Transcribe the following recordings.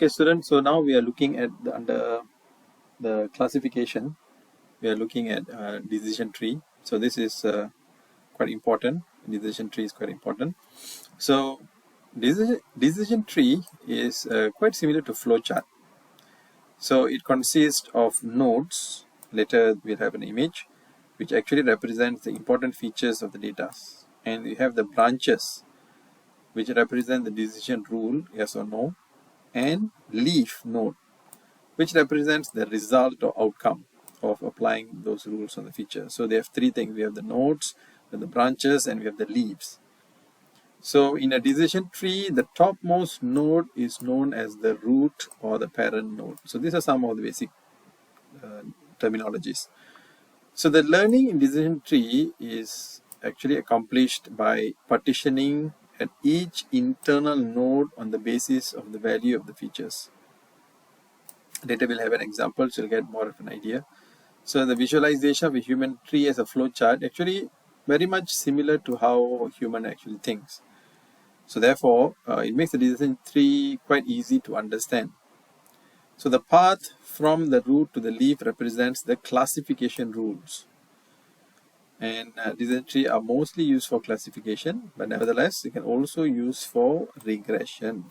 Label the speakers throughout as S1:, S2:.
S1: Okay, students, so now we are looking at under the classification, we are looking at decision tree. So this is quite important. Decision tree is quite important. So decision tree is quite similar to flowchart. So it consists of nodes. Later we'll have an image which actually represents the important features of the data. And we have the branches which represent the decision rule, yes or no, and leaf node which represents the result or outcome of applying those rules on the feature. So they have three things. We have the nodes, we have the branches, and we have the leaves. So in a decision tree, the topmost node is known as the root or the parent node. So these are some of the basic terminologies. So the learning in decision tree is actually accomplished by partitioning at each internal node on the basis of the value of the features. Later we'll have an example, so you'll get more of an idea. So the visualization of a human tree as a flow chart actually very much similar to how a human actually thinks. So therefore, it makes the decision tree quite easy to understand. So the path from the root to the leaf represents the classification rules. And decision tree are mostly used for classification, but nevertheless, you can also use for regression.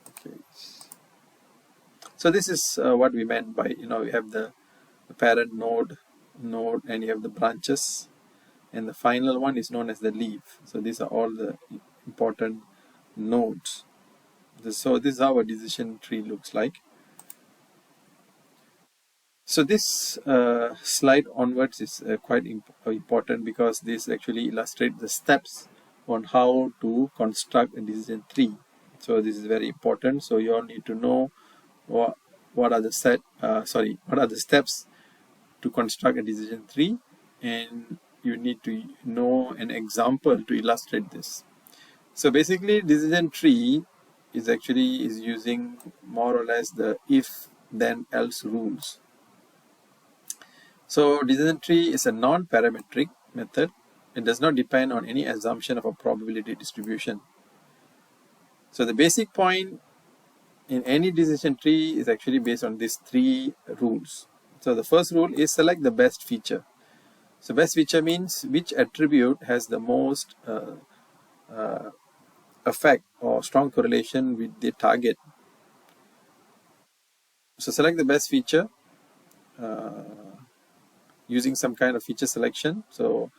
S1: Okay. So this is what we meant by, we have the parent node, and you have the branches, and the final one is known as the leaf. So these are all the important nodes. So this is how a decision tree looks like. So this slide onwards is quite important because this actually illustrates the steps on how to construct a decision tree. So this is very important. So you all need to know what are the steps to construct a decision tree, and you need to know an example to illustrate this. So basically, decision tree is using more or less the if then else rules. So decision tree is a non-parametric method. It does not depend on any assumption of a probability distribution. So the basic point in any decision tree is actually based on these three rules. So the first rule is select the best feature. So best feature means which attribute has the most effect or strong correlation with the target. So select the best feature using some kind of feature selection. So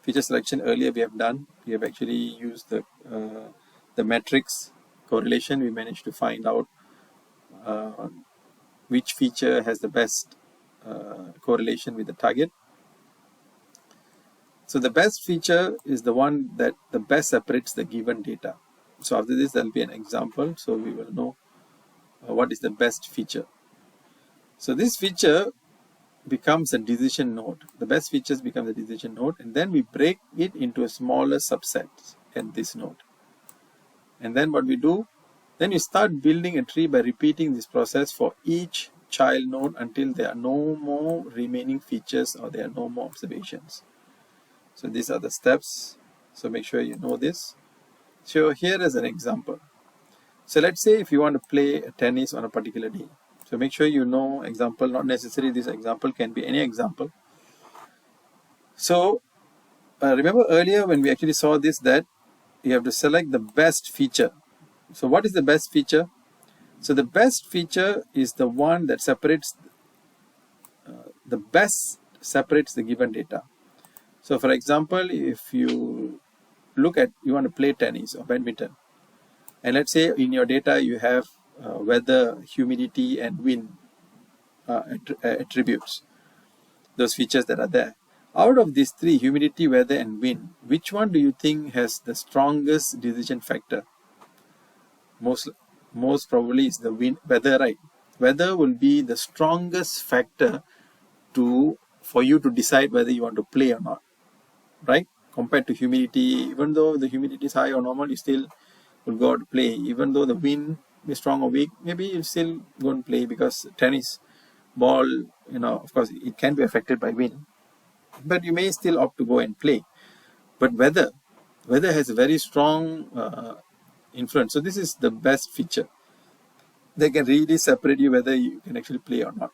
S1: feature selection earlier we have done. We have actually used the matrix correlation. We managed to find out which feature has the best correlation with the target. So the best feature is the one that the best separates the given data. So after this, there will be an example. So we will know what is the best feature. So this feature becomes a decision node. The best features become the decision node, and then we break it into a smaller subset in this node. And then what we do, then you start building a tree by repeating this process for each child node until there are no more remaining features or there are no more observations. So these are the steps. So make sure you know this. So here is an example. So let's say if you want to play tennis on a particular day. So make sure you know example, not necessarily this example, can be any example. So remember earlier when we actually saw this, that you have to select the best feature. So what is the best feature? So the best feature is the one that separates, the given data. So for example, if you want to play tennis or badminton, and let's say in your data you have weather, humidity, and wind attributes, those features that are there. Out of these three, humidity, weather, and wind, which one do you think has the strongest decision factor? Most probably is the weather, right? Weather will be the strongest factor for you to decide whether you want to play or not, right? Compared to humidity, even though the humidity is high or normal, you still will go out to play. Even though the wind is strong or weak, maybe you still go and play, because tennis ball, of course, it can be affected by wind, but you may still opt to go and play. But weather has a very strong influence. So this is the best feature. They can really separate you whether you can actually play or not.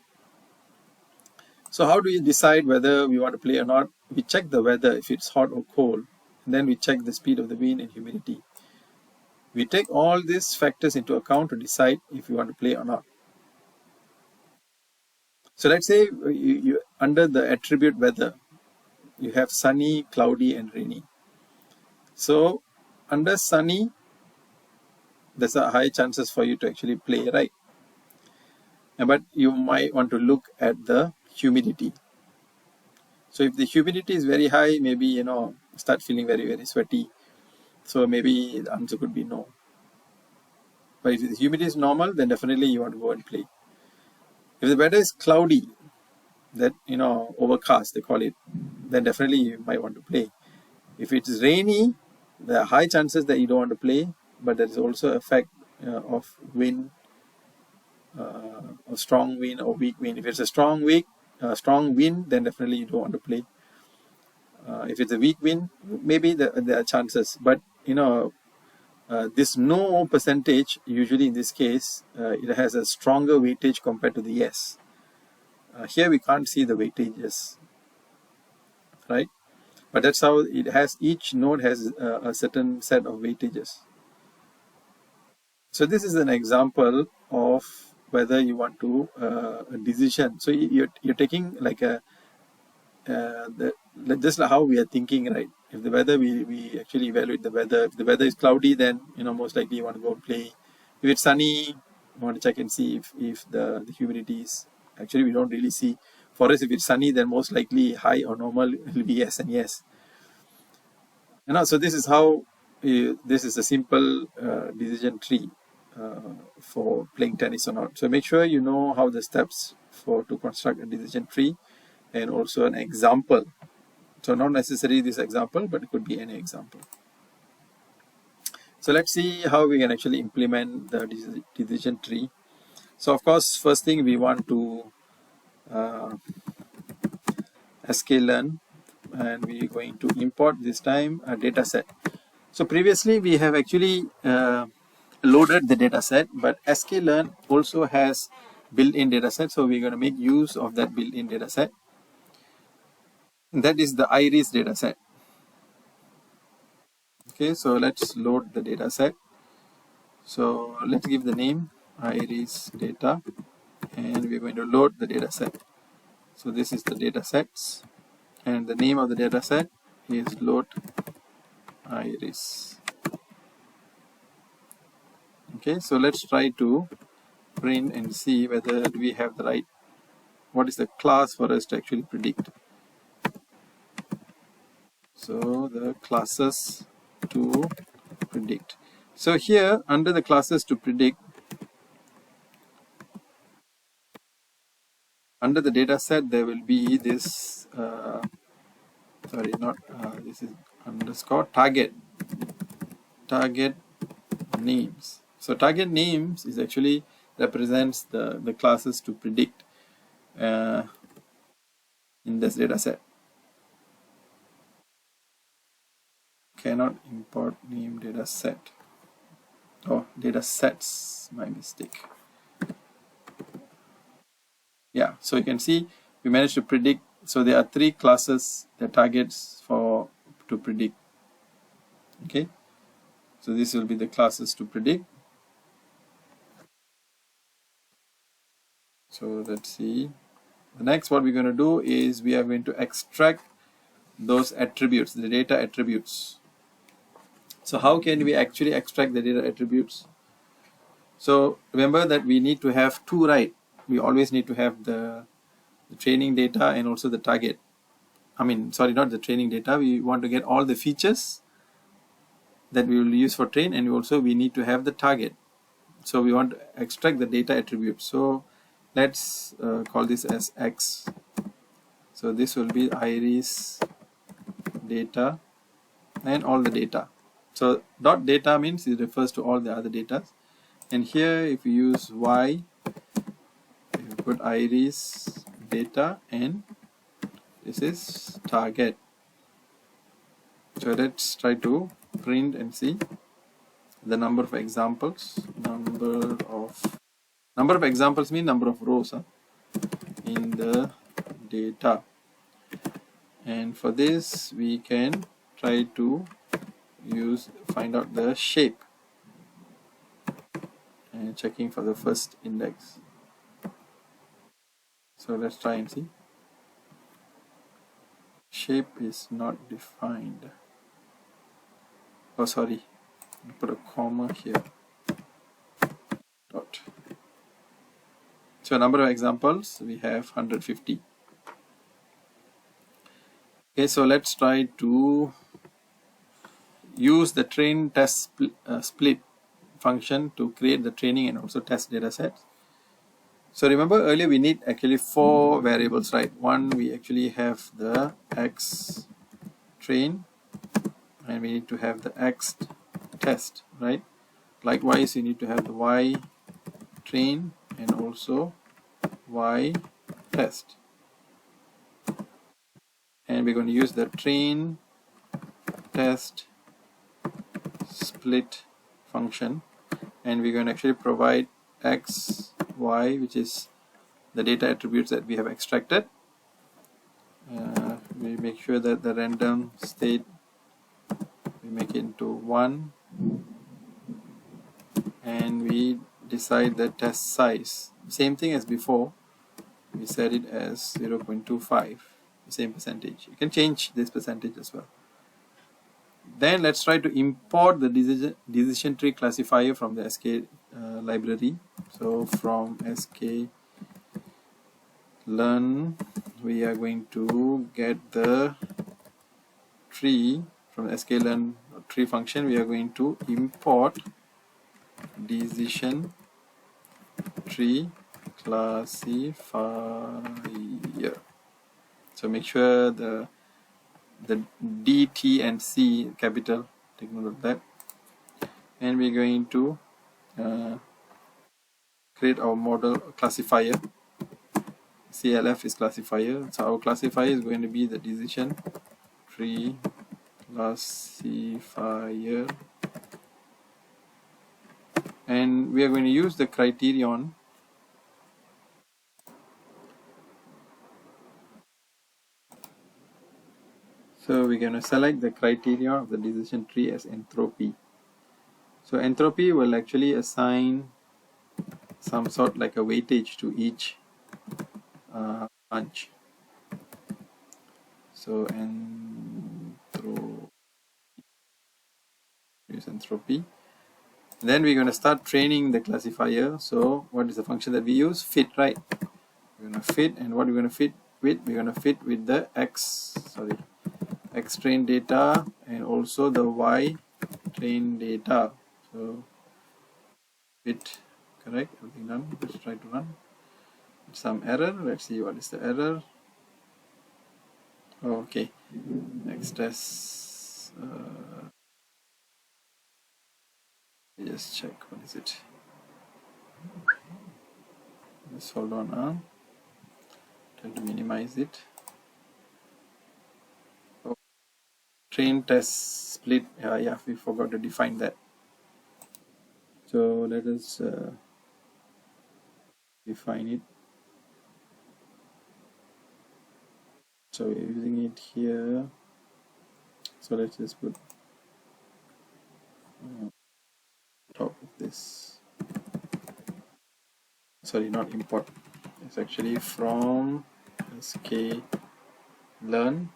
S1: So how do you decide whether we want to play or not? We check the weather, if it's hot or cold, and then we check the speed of the wind and humidity. We take all these factors into account to decide if you want to play or not. So let's say you under the attribute weather, you have sunny, cloudy, and rainy. So under sunny, there's a high chances for you to actually play, right? But you might want to look at the humidity. So if the humidity is very high, maybe start feeling very, very sweaty. So maybe the answer could be no. But if the humidity is normal, then definitely you want to go and play. If the weather is cloudy, that overcast they call it, then definitely you might want to play. If it's rainy, there are high chances that you don't want to play, but there is also effect of wind, or strong wind or weak wind. If it's a strong wind, then definitely you don't want to play. If it's a weak wind, maybe there are chances, but this no percentage, usually in this case, it has a stronger weightage compared to the yes. Here we can't see the weightages, right? But that's how it has, each node has a certain set of weightages. So this is an example of whether you want to a decision. So you're taking like just like how we are thinking, right? If the weather, we actually evaluate the weather. If the weather is cloudy, then most likely you want to go play. If it's sunny, you want to check and see if the humidity is, actually we don't really see. For us, if it's sunny, then most likely high or normal will be yes and yes. So this is how this is a simple decision tree for playing tennis or not. So make sure you know how the steps to construct a decision tree, and also an example. So not necessarily this example, but it could be any example. So let's see how we can actually implement the decision tree. So of course, first thing we want to sklearn, and we're going to import this time a data set. So previously we have actually loaded the data set, but sklearn also has built-in data set. So we're going to make use of that built-in data set. That is the iris data set. Okay, so let's load the data set. So let's give the name iris data, and we're going to load the data set. So this is the data sets, and the name of the data set is load iris. Okay, so let's try to print and see whether we have the right, what is the class for us to actually predict. So the classes to predict. So here under the classes to predict, under the data set there will be this this is underscore target names. So target names is actually represents the classes to predict in this data set. Cannot import name data set. Oh, data sets, my mistake. Yeah, so you can see we managed to predict. So there are 3 classes, the targets to predict. Okay, so this will be the classes to predict. So let's see. The next, what we're going to do is we are going to extract those attributes, the data attributes. So how can we actually extract the data attributes? So remember that we need to have 2, right? We always need to have the training data and also the target. I mean, sorry, not the training data. We want to get all the features that we will use for train, and also we need to have the target. So we want to extract the data attributes. So let's call this as X. So this will be iris data and all the data. So dot data means it refers to all the other data. And here if you use Y, you put iris data, and this is target. So let's try to print and see. the number of examples. Number of examples mean number of rows in the data. And for this we can try to find out the shape and checking for the first index. So let's try and see. Shape is not defined. Oh, sorry, put a comma here. Dot. So number of examples, we have 150. Okay, so let's try to use the train test split function to create the training and also test data sets. So remember earlier we need actually 4 variables, right? One, we actually have the X train and we need to have the X test, right? Likewise, you need to have the Y train and also Y test. And we're going to use the train test split function, and we're going to actually provide X, Y, which is the data attributes that we have extracted. We make sure that the random state, we make it into 1, and we decide the test size. Same thing as before, we set it as 0.25, the same percentage. You can change this percentage as well. Then let's try to import the decision tree classifier from the SK library. So from SK learn, we are going to get the tree from the SK learn tree function. We are going to import decision tree classifier. So make sure the D, T and C capital, take note of that. And we're going to create our model classifier. CLF is classifier. So our classifier is going to be the decision tree classifier. And we are going to use the criterion So we're going to select the criterion of the decision tree as entropy. So entropy will actually assign some sort like a weightage to each bunch. So entropy. Then we're going to start training the classifier. So what is the function that we use? Fit, right? We're going to fit, and what we're going to fit with? We're going to fit with the X train data and also the Y train data. So fit, correct, everything done. Let's try to run. Some error. Let's see what is the error. Okay, next test. Just check what is it. Just hold on. Try to minimize it. Oh, train test split. Yeah, we forgot to define that. So let us define it. So we're using it here. So let's just put top of this. Sorry, not import. It's actually from SK learn.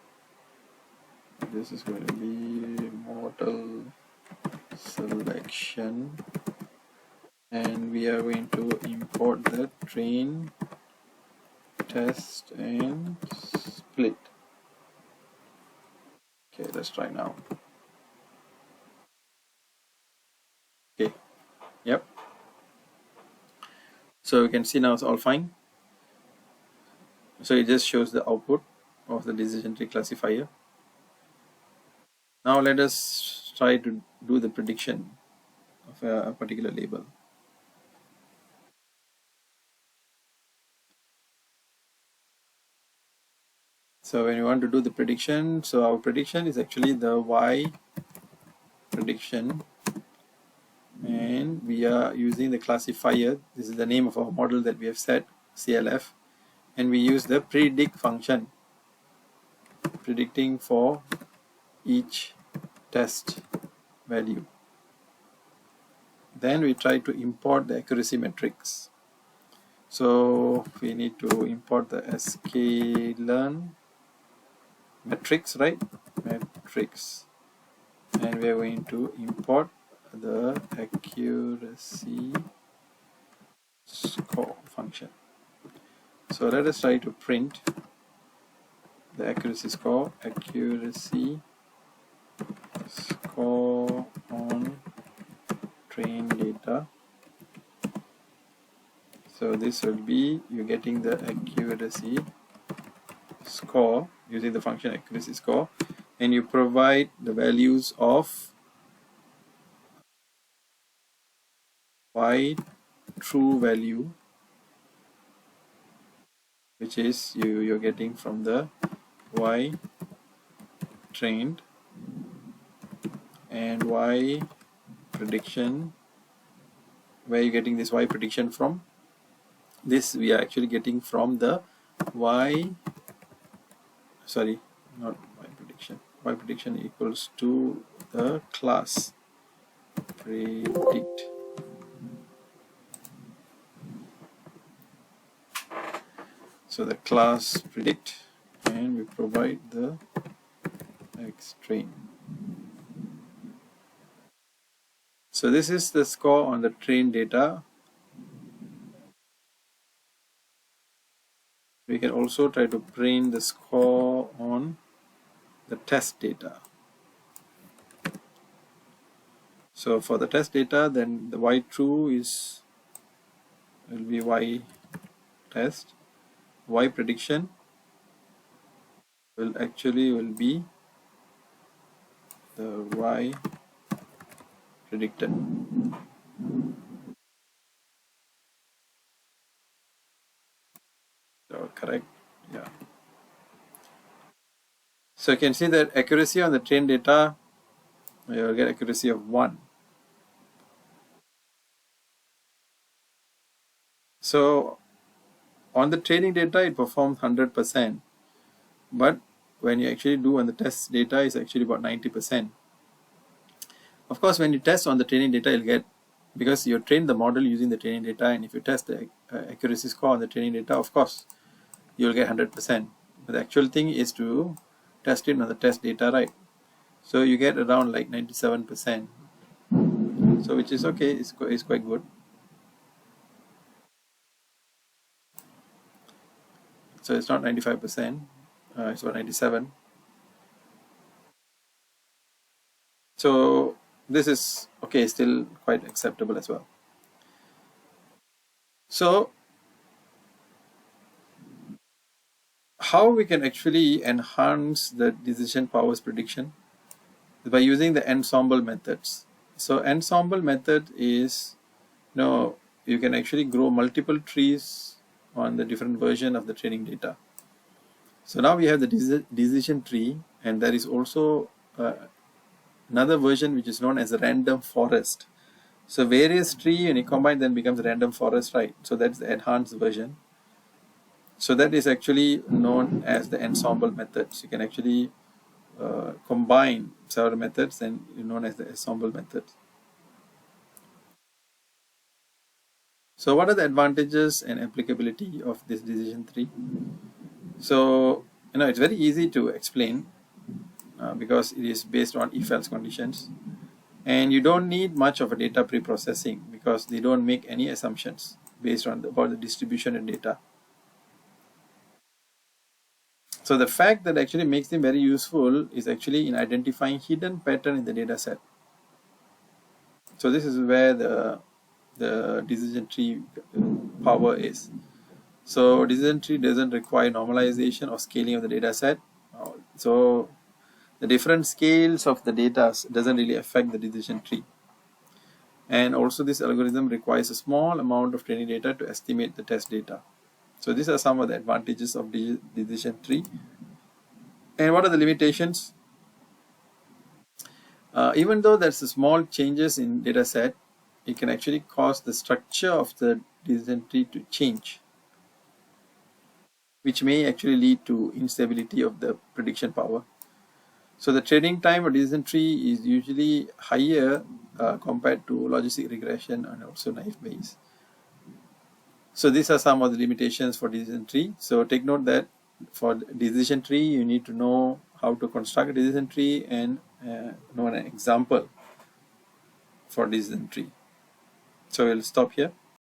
S1: This is going to be model selection, and we are going to import the train test and split. Okay, let's try now. Okay, yep. So you can see now it's all fine. So it just shows the output of the decision tree classifier. Now let us try to do the prediction of a particular label. So when you want to do the prediction, so our prediction is actually the Y prediction and we are using the classifier. This is the name of our model that we have set, CLF, and we use the predict function, predicting for each test value. Then we try to import the accuracy metrics. So we need to import the sklearn metrics, right? Metrics, and we are going to import the accuracy score function. So let us try to print the accuracy score, accuracy score on trained data. So this will be you getting the accuracy score using the function accuracy score, and you provide the values of y true value, which is you're getting from the y trained, and y prediction, where you're getting this y prediction from. This we are actually getting from the y prediction. Y prediction equals to the class predict. So the class predict, and we provide the xtrain. So this is the score on the trained data. We can also try to print the score on the test data. So for the test data, then the y true will be y test. Y prediction will be the y predicted. So correct, yeah. So you can see that accuracy on the trained data, you will get accuracy of 1. So on the training data, it performs 100%, but when you actually do on the test data, it's actually about 90%. Of course, when you test on the training data, you'll get, because you trained the model using the training data, and if you test the accuracy score on the training data, of course, you'll get 100%. But the actual thing is to test it on the test data, right? So you get around like 97%. So which is okay, it's quite good. So it's not 95%, it's about 97. So this is okay, still quite acceptable as well. So how we can actually enhance the decision powers prediction? By using the ensemble methods. So ensemble method is, you can actually grow multiple trees on the different version of the training data. So now we have the decision tree, and there is also another version which is known as a random forest. So various tree, when you combine, then becomes a random forest, right? So that's the enhanced version. So that is actually known as the ensemble methods. You can actually combine several methods, and known as the ensemble methods. So what are the advantages and applicability of this decision tree? So it's very easy to explain because it is based on if-else conditions, and you don't need much of a data pre-processing because they don't make any assumptions based on about the distribution and data. So the fact that actually makes them very useful is actually in identifying hidden pattern in the data set. So this is where the decision tree power is. So decision tree doesn't require normalization or scaling of the data set. So the different scales of the data doesn't really affect the decision tree. And also this algorithm requires a small amount of training data to estimate the test data. So these are some of the advantages of decision tree. And what are the limitations? Even though there's small changes in data set, it can actually cause the structure of the decision tree to change, which may actually lead to instability of the prediction power. So the training time of decision tree is usually higher compared to logistic regression and also naive Bayes. So these are some of the limitations for decision tree. So take note that for decision tree, you need to know how to construct a decision tree and know an example for decision tree. So we'll stop here.